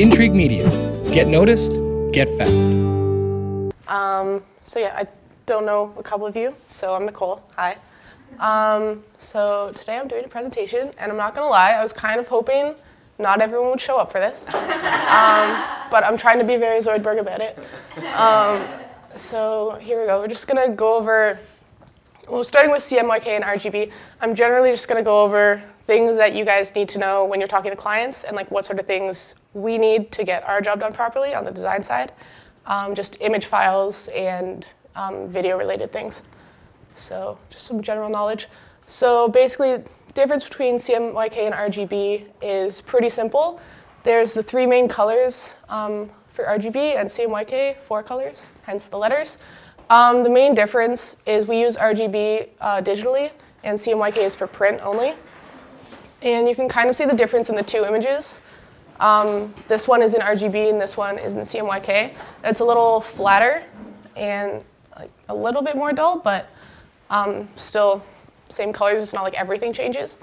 Intrigue Media. Get noticed, get found. So yeah, I don't know a couple of you, so I'm Nicole. Hi. So today I'm doing a presentation, and I'm not gonna lie, I was kind of hoping not everyone would show up for this, but I'm trying to be very Zoidberg about it. So here we go. We're just gonna go over, well, starting with CMYK and RGB. I'm generally just gonna go over things that you guys need to know when you're talking to clients, and like what sort of things we need to get our job done properly on the design side. Just image files and video-related things. So just some general knowledge. So basically, the difference between CMYK and RGB is pretty simple. There's the three main colors for RGB, and CMYK, 4 colors, hence the letters. The main difference is we use RGB digitally, and CMYK is for print only. And you can kind of see the difference in the two images. This one is in RGB and this one is in CMYK. It's a little flatter and like a little bit more dull, but still same colors. It's not like everything changes.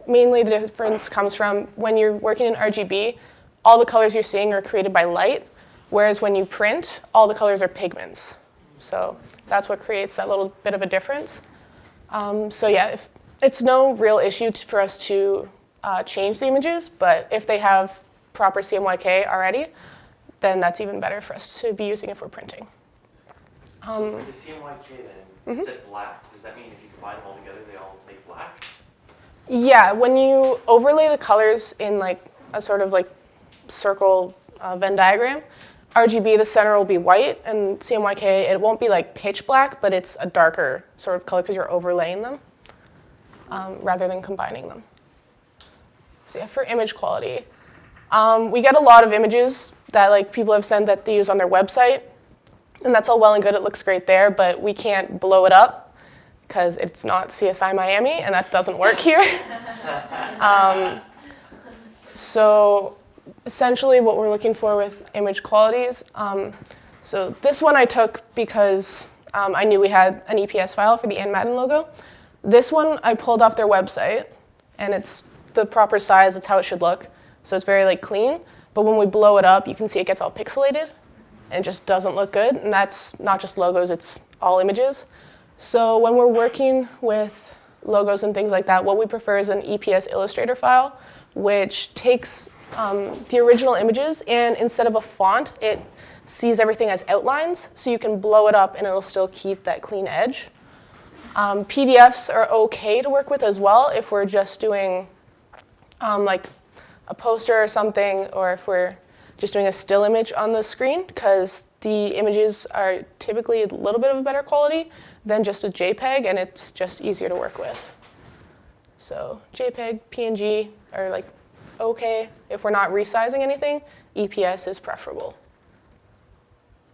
Mainly the difference comes from when you're working in RGB, all the colors you're seeing are created by light, whereas when you print, all the colors are pigments. So that's what creates that little bit of a difference. So yeah, it's no real issue for us to change the images, but if they have proper CMYK already, then that's even better for us to be using if we're printing. So for the CMYK then, it said black. Does that mean if you combine them all together, they all make black? Yeah, when you overlay the colors in like a sort of like circle Venn diagram, RGB, the center will be white, and CMYK, it won't be like pitch black, but it's a darker sort of color because you're overlaying them rather than combining them. So yeah, for image quality, we get a lot of images that like people have sent that they use on their website, and that's all well and good. It looks great there, but we can't blow it up because it's not CSI Miami, and that doesn't work here. So essentially what we're looking for with image qualities, so this one I took because I knew we had an EPS file for the Ann Madden logo. This one I pulled off their website, and it's the proper size. It's how it should look. So it's very like clean, but when we blow it up, you can see it gets all pixelated, and it just doesn't look good. And that's not just logos, it's all images. So when we're working with logos and things like that, what we prefer is an EPS Illustrator file, which takes the original images, and instead of a font, it sees everything as outlines, so you can blow it up and it'll still keep that clean edge. PDFs are okay to work with as well if we're just doing like a poster or something, or if we're just doing a still image on the screen, because the images are typically a little bit of a better quality than just a JPEG, and it's just easier to work with. So JPEG, PNG are like okay. If we're not resizing anything, EPS is preferable.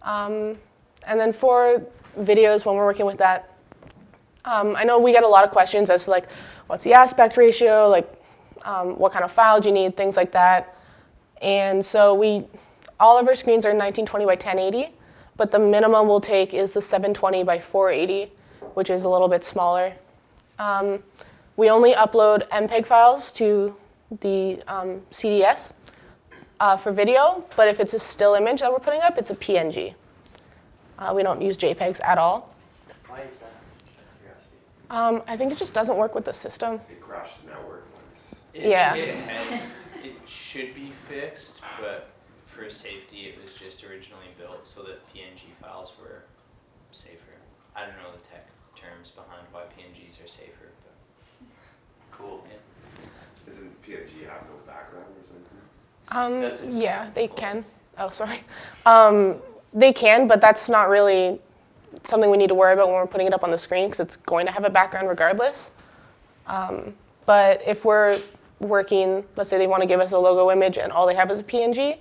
And then for videos, when we're working with that, I know we get a lot of questions as to like, what's the aspect ratio, like what kind of file do you need, things like that. And so all of our screens are 1920 by 1080, but the minimum we'll take is the 720 by 480, which is a little bit smaller. We only upload MPEG files to the CDS for video, but if it's a still image that we're putting up, it's a PNG. We don't use JPEGs at all. Why is that? Curiosity. I think it just doesn't work with the system. It crashed the network once. Yeah. It should be fixed, but for safety, it was just originally built so that PNG files were safer. I don't know the tech terms behind why PNGs are safer, but Cool. yeah. Doesn't PNG have no background or something? Yeah, they can. Oh, sorry. They can, but that's not really something we need to worry about when we're putting it up on the screen, because it's going to have a background regardless. But if we're working, let's say they want to give us a logo image and all they have is a PNG,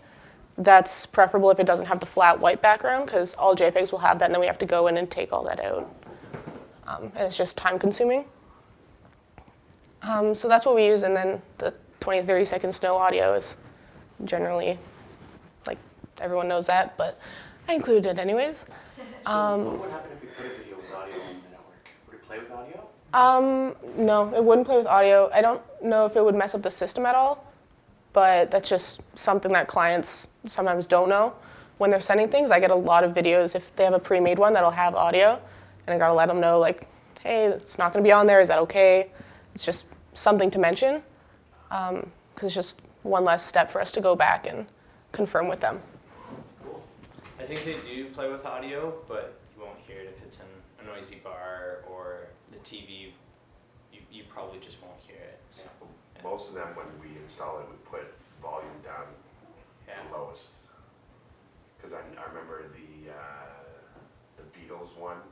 that's preferable if it doesn't have the flat white background, because all JPEGs will have that, and then we have to go in and take all that out. And it's just time consuming. So that's what we use, and then the 20, 30 seconds no audio is generally, like, everyone knows that, but I included it anyways. So what would happen if we put a video with audio on the network? Would it play with audio? No, it wouldn't play with audio. I don't know if it would mess up the system at all, but that's just something that clients sometimes don't know when they're sending things. I get a lot of videos if they have a pre-made one that'll have audio, and I gotta let them know like, hey, it's not gonna be on there, is that okay? It's just something to mention, because it's just one less step for us to go back and confirm with them. Cool. I think they do play with audio, but you won't hear it if it's in a noisy bar or the TV. You probably just won't hear it. So. Yeah. Most of them, when we install it, we put volume down the lowest. Because I remember the Beatles one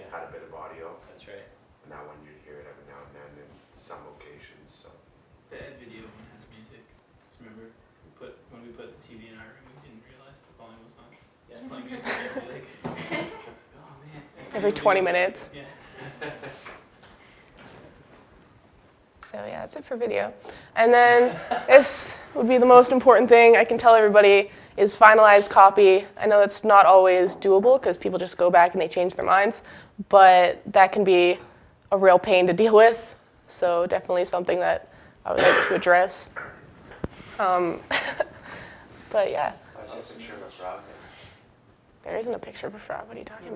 had a bit of audio. That's right. And that one you'd hear it every now and then in some locations. So. The Ed video one has music. Just remember, when we put the TV in our room, we didn't realize the volume was on. Yeah, playing music every like, oh man. Every 20 minutes. Yeah. So yeah, that's it for video. And then this would be the most important thing I can tell everybody is finalized copy. I know it's not always doable because people just go back and they change their minds, but that can be a real pain to deal with. So definitely something that I would like to address. But yeah. I saw a picture of a frog there. There isn't a picture of a frog. What are you talking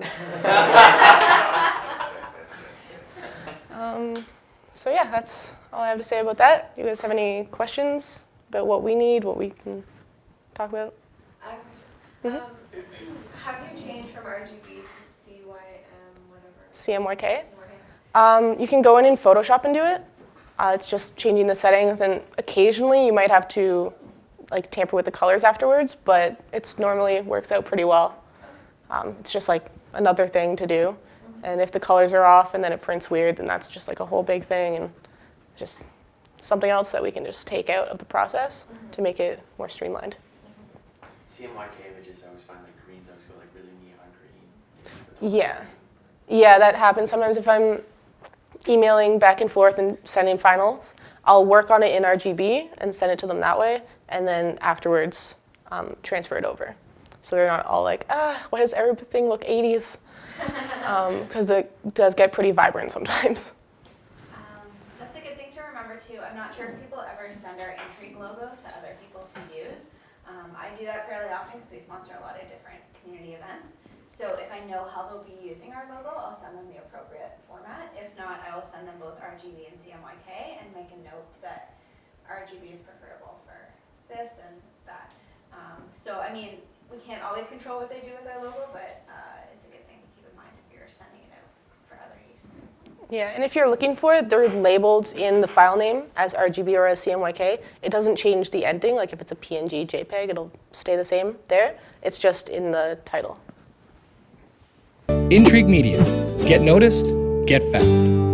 about? So yeah, that's all I have to say about that. Do you guys have any questions about what we need, what we can talk about? I have a question. How do you change from RGB to CYM, whatever? CMYK? CMYK? You can go in Photoshop and do it. It's just changing the settings, and occasionally you might have to like tamper with the colors afterwards, but it's normally works out pretty well. It's just like another thing to do. And if the colors are off and then it prints weird, then that's just like a whole big thing, and just something else that we can just take out of the process to make it more streamlined. CMYK images, I always find like greens always go like really neon green. Yeah. Yeah, that happens sometimes if I'm emailing back and forth and sending finals. I'll work on it in RGB and send it to them that way, and then afterwards transfer it over. So they're not all like, why does everything look 80s? Because it does get pretty vibrant sometimes. That's a good thing to remember too. I'm not sure if people ever send our Intrigue logo to other people to use. I do that fairly often because we sponsor a lot of different community events. So if I know how they'll be using our logo, I'll send them the appropriate format. If not, I will send them both RGB and CMYK and make a note that RGB is preferable for this and that. So I mean, we can't always control what they do with our logo, but it's a good thing to keep in mind if you're sending it out for other use. Yeah, and if you're looking for it, they're labeled in the file name as RGB or as CMYK. It doesn't change the ending. Like if it's a PNG JPEG, it'll stay the same there. It's just in the title. Intrigue Media. Get noticed, get found.